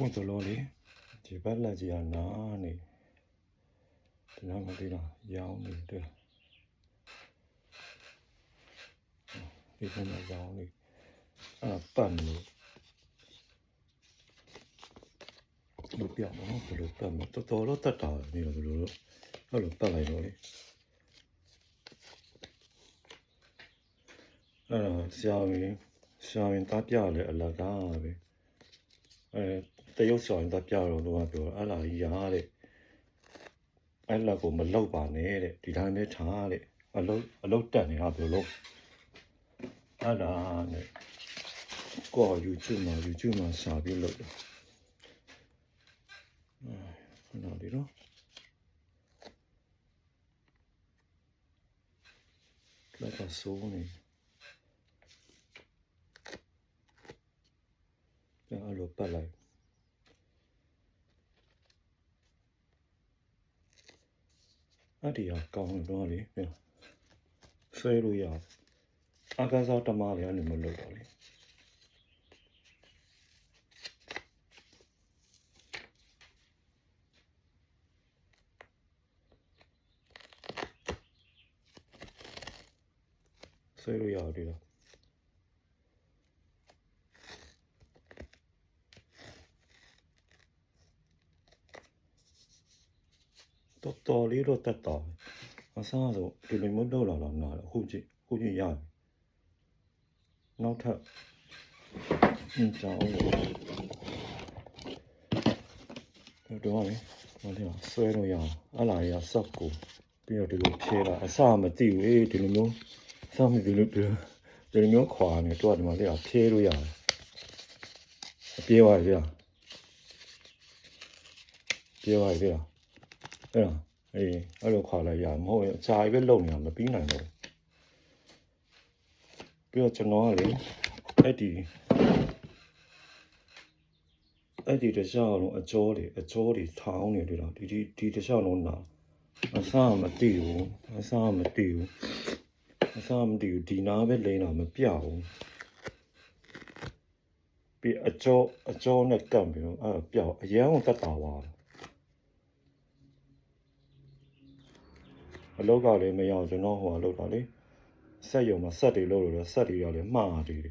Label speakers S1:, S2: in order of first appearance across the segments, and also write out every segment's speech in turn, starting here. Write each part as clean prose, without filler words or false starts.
S1: ဟုတ်တယ်လို့လေဒီဘက်လက်ကြီးကနားနေဒီနားမသိလားရောင်းနေတယ်ဒီကနေ့ရောင်းနေပတ်နေလို့ပြောင်းတော့ဘယ်လိုပတ်မတော်တော်တော့တတ်တာနေတော့ဘယ်လိုအဲ့လိုပတ်လိုက်တော့လေအဲ့တော့ဆရာဝန်တားပြလေအလကားပဲတရုတ်ဆောင်တာပြတော့လို့ပြောအလားကြီးရတဲ့အဲ့လောက်ကိုမလောက်ပါနဲ့တဲ့ဒီတိုင်းပဲထားတဲ့အလုတ်တက်နေတာဘယ်လိုလုပ်အဲ့ဒါနဲ့ကို YouTube မှာရှာပြီးလုပ်တယ်ဟုတ်တယ်နော်လက်ပါစိုးနေပြန်အဲ့လိုပတ်လိုက်အဲ့ဒီကောင်းတော့လေဆွဲလို့ရအကားစားတမလေးအဲ့လိုမလုပ်တော့လေဆွဲလို့ရတယ်လားတော်လေးတော့တက်တော့အစားဆိုဒီလိုမျိုးလောက်လာတော့နားတော့ခုကြည့်ရတယ်နောက်ထပ်ကြောင်းတော့လေဟိုတယ်ဆွဲလို့ရအောင်အလားရဆော့ကိုပြီးတော့ဒီလိုဖြဲတာအစားမသိဘူးဒီလိုမျိုးအစားမသိလို့ဒီလိုမျိုးခွာနေတော့ဒီမှာလေဖြဲလို့ရတယ်ပြေးသွားပြီလားအဲ့လိုခွာလိုက်ရမဟုတ်ရင်အချာကြီးပဲလုံနေတာမပြီးနိုင်တော့ပြီးတော့ကျွန်တော်ကလေအဲ့ဒီတခြားလုံးအကျော်တွေထောင်းနေတယ်တော့ဒီတခြားလုံးနာအစားမသိဘူးဒီနာပဲလိမ့်တာမပြဘူးပြီးအကျော်နဲ့ကပ်ပြီးတော့အဲ့ပြောက်အရန်ကိုတက်တာပါအလောက်ကလည်းမရအောင်ကျွန်တော်ဟိုလောက်တာလေဆက်ရုံမှာဆက်တွေလို့ဆက်တွေရလည်းမှားတယ်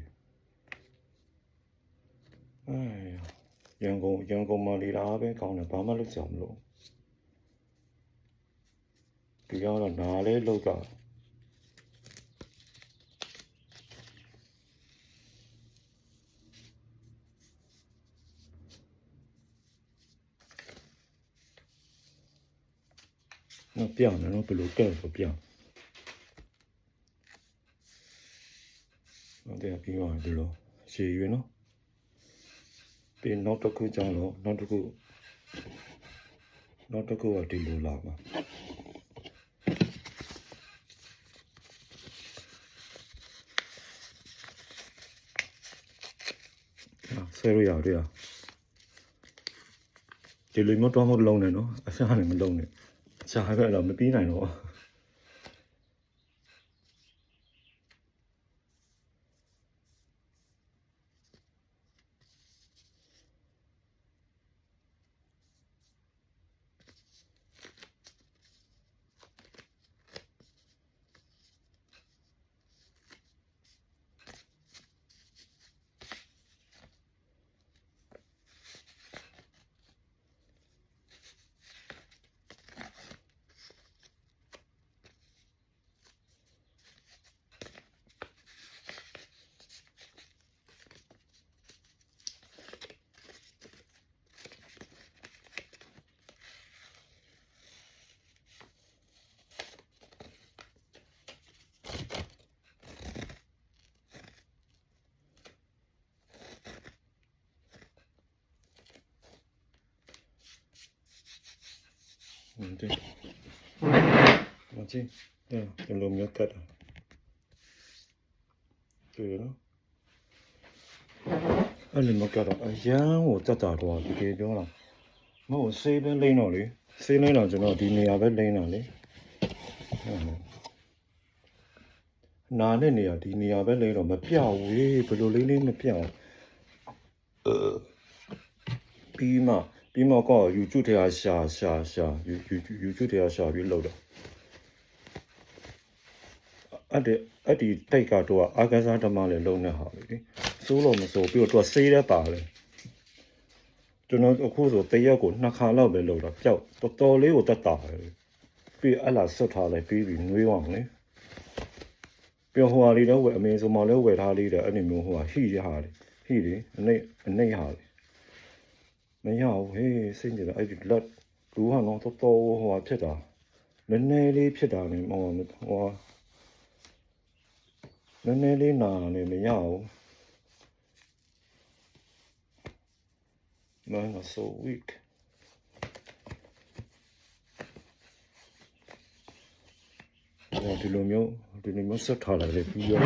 S1: ရန်ကုန်မှာနေတာပဲကောင်းတယ်ဘာမှလုပ်ကြမလို့ဒီကတော့နားလေးလောက်ကနော်ပြောင်းတယ်နော်ဘယ်လိုကဲဆိုပြောင်းဟုတ်တယ်ပြီးသွားပြီလို့ရှည်ရွေးနော်ပြီးနောက်တစ်ခုကြောင်းတော့နောက်တစ်ခုကဒီလိုလာမှာဆဲလို့ရတယ်ဒီလိုမျိုးတော့မလုံးနဲ့နော်အစားလည်းမလုံးနဲ့အစားပဲတော့မပြီးနိုင်တော့对，我这对，这路没改的，对了，အဲ့လိုမကတော့အရန်ကိုတက်တာတော့ဒီကေပြောတာမဟုတ်ဆေးပဲလိမ့်တော့လေဆေးလိမ့်တော့ကျွန်တော်ဒီနေရာပဲလိမ့်တာလေနာနဲ့နေရာဒီနေရာပဲလိမ့်တော့မပြောက်ဘူးဘယ်လိုလေးမပြောက်ပြ ပြီးမှကော YouTube ထဲကရှာ YouTube ထဲကရှာပြီးလောက်တော့အဲ့ဒီတိတ်ကတော့အာကစားဓမ္မလည်းလုံးနေဟာလေစိုးလို့မစိုးပြီးတော့ဆေးရပါလေကျွန်တော်အခုဆိုတရက်ကို2ခါလောက်ပဲလောက်တော့ပျောက်တော်လေးကိုတက်တာပြီးအဲ့လာဆွတ်ထားလိုက်ပြီးနွေးအောင်လေပြောဟိုဟာလေးတော့ဝယ်အမေဆိုမှလည်းဝယ်ထားလေးတယ်အဲ့ဒီမျိုးဟိုဟာဟိရဟာလေဟိလေအနေဟာလေမရဘူးဟေးစိတ်ကြတယ်အဲ့ဒီလက်လူဟာတော့တော်ဟိုဟာဖြစ်တာနည်းနည်းလေးဖြစ်တာနေဟိုနည်းနည်းလေးနာနေမရဘူး Man are so weak ဒီလိုမျိုးဆက်ထားလိုက်ပြီးရော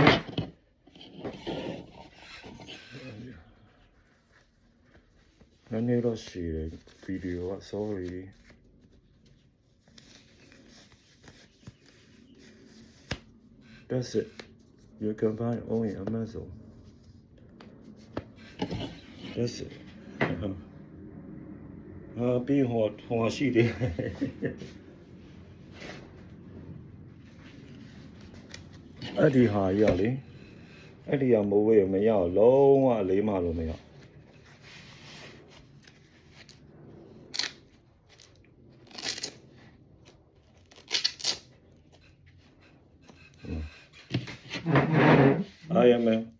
S1: နည်းနည်းတော့ရှိတယ်ဗီဒီယိုက sorry that's it you can find only Amazon that's it ပြီးဟိုရှိတယ်အဲ့ဒီဟာကြီးကလေအဲ့ဒီကမိုးဝေးမရအောင်လုံးဝအလေးမလို့မရI am